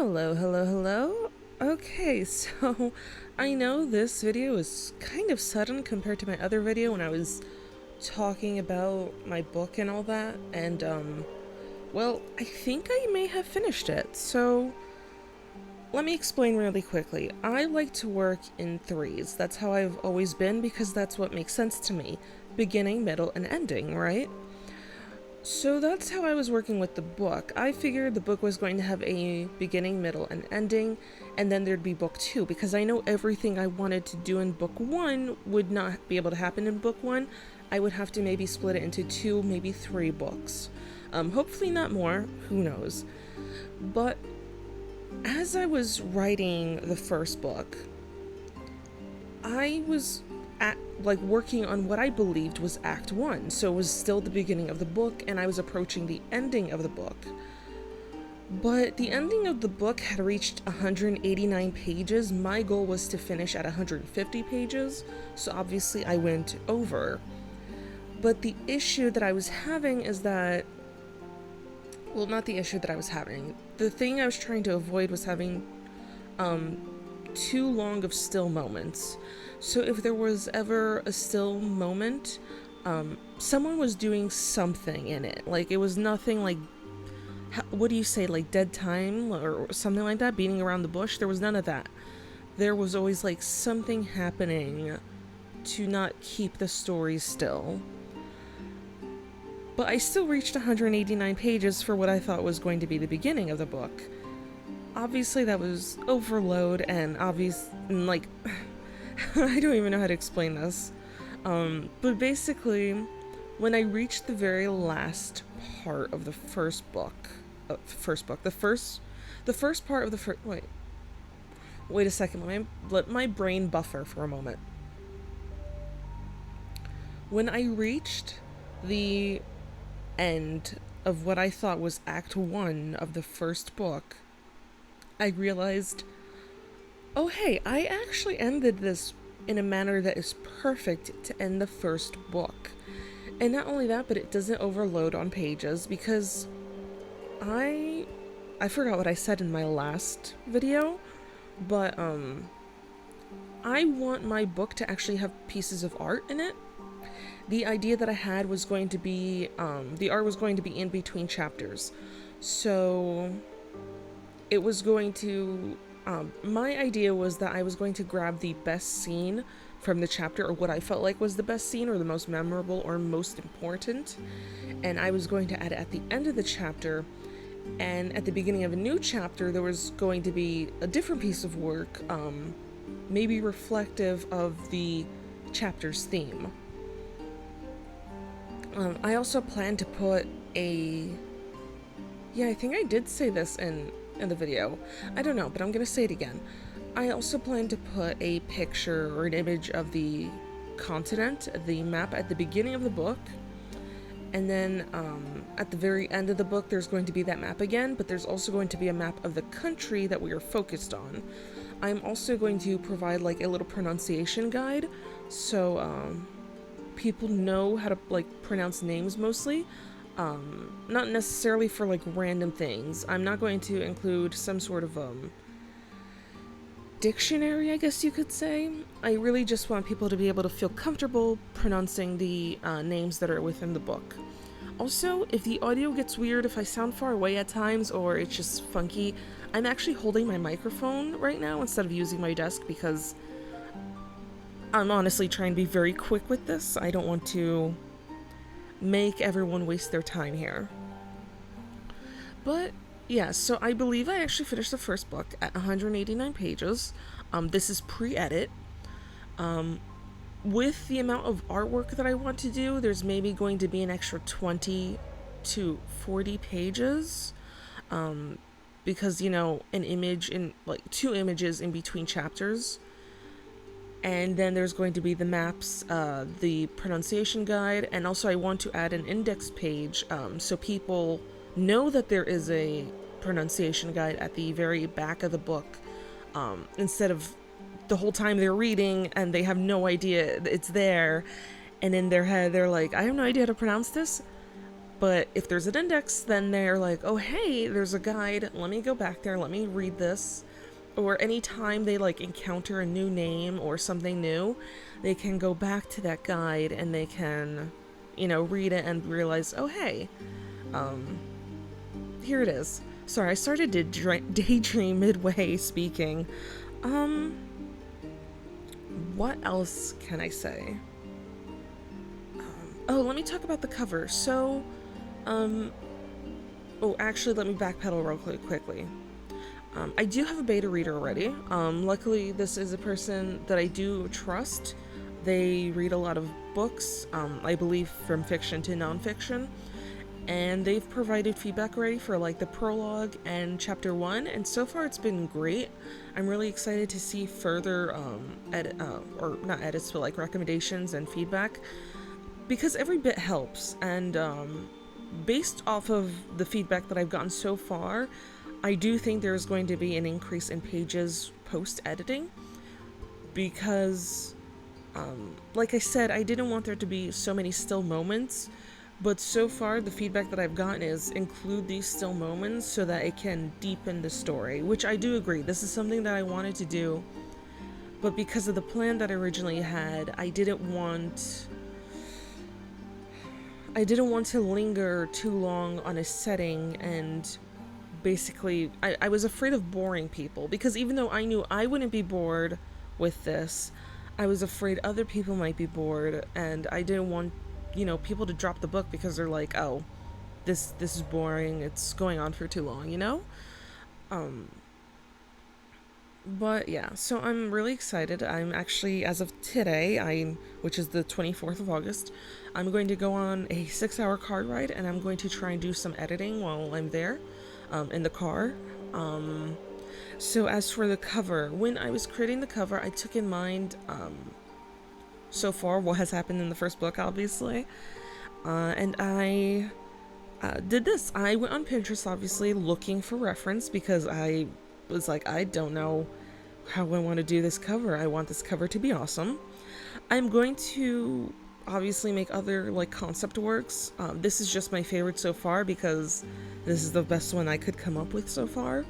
Hello, hello, hello. Okay, so I know this video is kind of sudden compared to my other video when I was talking about my book and all that, and well, I think I may have finished it. So let me explain really quickly. I like to work in threes. That's how I've always been because that's what makes sense to me. Beginning, middle, and ending, right? So that's how I was working with the book. I figured the book was going to have a beginning, middle, and ending, and then there'd be book two, because I know everything I wanted to do in book one would not be able to happen in book one. I would have to maybe split it into two, maybe three books. Hopefully not more, who knows. But as I was writing the first book, I was working on what I believed was Act 1, so it was still the beginning of the book, and I was approaching the ending of the book. But the ending of the book had reached 189 pages. My goal was to finish at 150 pages, so obviously I went over. But the issue that I was having is that, well, not the issue that I was having. The thing I was trying to avoid was having too long of still moments. So if there was ever a still moment, someone was doing something in it. Like, it was nothing like, what do you say, like dead time or something like that, beating around the bush. There was none of that. There was always like something happening to not keep the story still. But I still reached 189 pages for what I thought was going to be the beginning of the book. Obviously that was overload and like I don't even know how to explain this. But basically, when I reached the very last part of the first book, the first part of the first, wait a second, let my brain buffer for a moment. When I reached the end of what I thought was Act 1 of the first book, I realized, oh hey, I actually ended this in a manner that is perfect to end the first book. And not only that, but it doesn't overload on pages, because I forgot what I said in my last video, but I want my book to actually have pieces of art in it. The idea that I had was going to be, the art was going to be in between chapters. So it was going to, my idea was that I was going to grab the best scene from the chapter, or what I felt like was the best scene or the most memorable or most important, and I was going to add it at the end of the chapter. And at the beginning of a new chapter, there was going to be a different piece of work, maybe reflective of the chapter's theme. I also plan to put a... Yeah, I think I did say this in the video. I don't know, but I'm gonna say it again. I also plan to put a picture or an image of the continent, the map, at the beginning of the book. And then at the very end of the book, there's going to be that map again, but there's also going to be a map of the country that we are focused on. I'm also going to provide like a little pronunciation guide, so people know how to like pronounce names mostly. Not necessarily for like random things. I'm not going to include some sort of dictionary, I guess you could say. I really just want people to be able to feel comfortable pronouncing the names that are within the book. Also, if the audio gets weird, if I sound far away at times or it's just funky, I'm actually holding my microphone right now instead of using my desk because I'm honestly trying to be very quick with this. I don't want to make everyone waste their time here. But yeah, so I believe I actually finished the first book at 189 pages. This is pre-edit. With the amount of artwork that I want to do, there's maybe going to be an extra 20 to 40 pages. Because, you know, an image in, like, 2 images in between chapters. And then there's going to be the maps, the pronunciation guide, and also I want to add an index page so people know that there is a pronunciation guide at the very back of the book, instead of the whole time they're reading and they have no idea it's there, and in their head they're like, I have no idea how to pronounce this. But if there's an index, then they're like, oh, hey, there's a guide. Let me go back there. Let me read this. Or anytime they like encounter a new name or something new, they can go back to that guide and they can, read it and realize, oh, hey, here it is. Sorry, I started to daydream midway speaking. What else can I say? Let me talk about the cover. So, actually, let me backpedal real quickly. I do have a beta reader already. Luckily, this is a person that I do trust. They read a lot of books, I believe from fiction to nonfiction, and they've provided feedback already for like the prologue and chapter 1, and so far it's been great. I'm really excited to see further not edits, but like recommendations and feedback, because every bit helps, and based off of the feedback that I've gotten so far, I do think there's going to be an increase in pages post-editing, because like I said, I didn't want there to be so many still moments, but so far the feedback that I've gotten is include these still moments so that it can deepen the story, which I do agree, this is something that I wanted to do, but because of the plan that I originally had, I didn't want to linger too long on a setting, and basically I was afraid of boring people, because even though I knew I wouldn't be bored with this, I was afraid other people might be bored, and I didn't want people to drop the book because they're like, oh, this is boring, it's going on for too long, but yeah, so I'm really excited. I'm actually, as of today, which is the 24th of August, I'm going to go on a 6-hour car ride, and I'm going to try and do some editing while I'm there, in the car. So as for the cover, when I was creating the cover, I took in mind, so far what has happened in the first book, obviously, and I did this. I went on Pinterest, obviously, looking for reference, because I was like, I don't know how I want to do this cover. I want this cover to be awesome. I'm going to obviously make other like concept works. This is just my favorite so far because this is the best one I could come up with so far.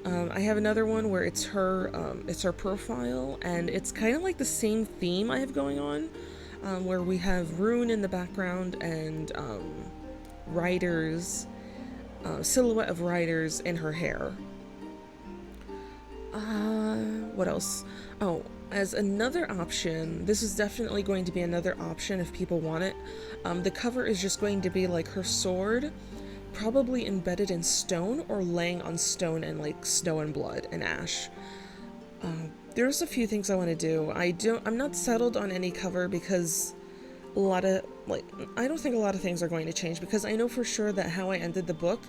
I have another one where it's her profile, and it's kind of like the same theme I have going on, where we have Rune in the background and silhouette of riders in her hair. What else? Oh, as another option, this is definitely going to be another option if people want it. The cover is just going to be like her sword, probably embedded in stone or laying on stone and like snow and blood and ash. There's a few things I want to do. I'm not settled on any cover because I don't think a lot of things are going to change, because I know for sure that how I ended the book,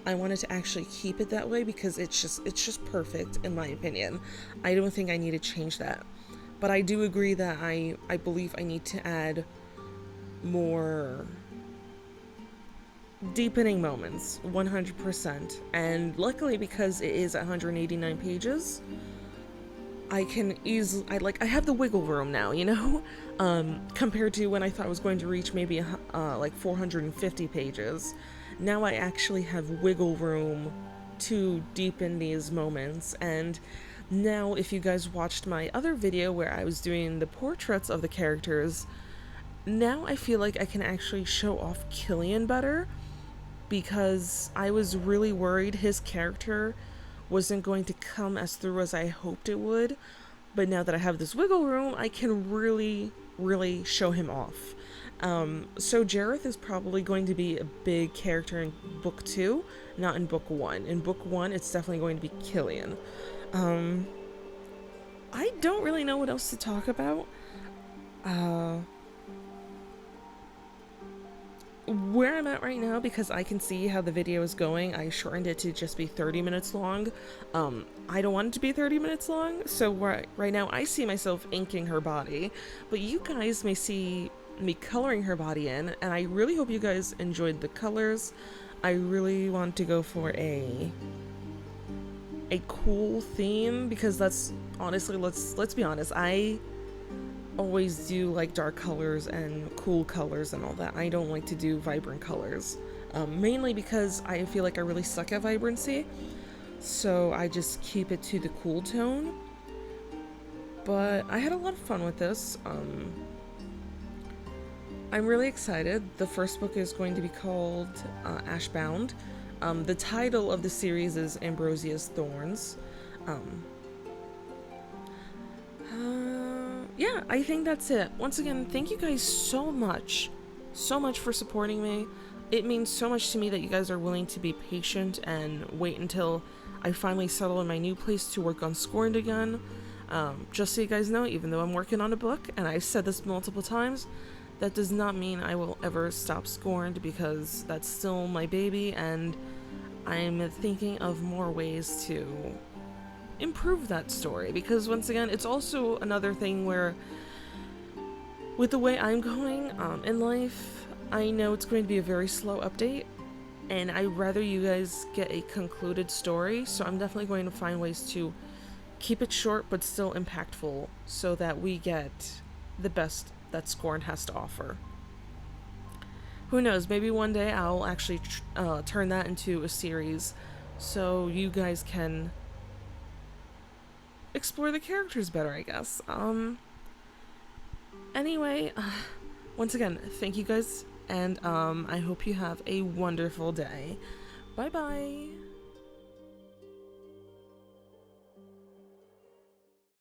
I wanted to actually keep it that way because it's just perfect in my opinion. I don't think I need to change that. But I do agree that I believe I need to add more deepening moments, 100%. And luckily, because it is 189 pages, I can I have the wiggle room now, compared to when I thought I was going to reach maybe like 450 pages. Now I actually have wiggle room to deepen these moments. And now, if you guys watched my other video where I was doing the portraits of the characters, now I feel like I can actually show off Killian better, because I was really worried his character wasn't going to come as through as I hoped it would. But now that I have this wiggle room, I can really, really show him off. So Jareth is probably going to be a big character in book 2, not in book 1. In book 1, it's definitely going to be Killian. I don't really know what else to talk about. Where I'm at right now, because I can see how the video is going, I shortened it to just be 30 minutes long. I don't want it to be 30 minutes long, so right now I see myself inking her body, but you guys may see me coloring her body in, and I really hope you guys enjoyed the colors. I really want to go for a cool theme, because that's honestly, let's be honest, always do like dark colors and cool colors and all that. I don't like to do vibrant colors, mainly because I feel like I really suck at vibrancy, so I just keep it to the cool tone. But I had a lot of fun with this. I'm really excited. The first book is going to be called Ashbound. The title of the series is Ambrosia's Thorns. Yeah, I think that's it. Once again, thank you guys so much for supporting me. It means so much to me that you guys are willing to be patient and wait until I finally settle in my new place to work on Scorned again. Just so you guys know, even though I'm working on a book, and I've said this multiple times, that does not mean I will ever stop Scorned, because that's still my baby, and I'm thinking of more ways to improve that story. Because once again, it's also another thing where, with the way I'm going in life, I know it's going to be a very slow update, and I'd rather you guys get a concluded story, so I'm definitely going to find ways to keep it short but still impactful, so that we get the best that Scorn has to offer. Who knows, maybe one day I'll actually turn that into a series, so you guys can explore the characters better, I guess. Anyway, once again, thank you guys, and I hope you have a wonderful day. Bye bye!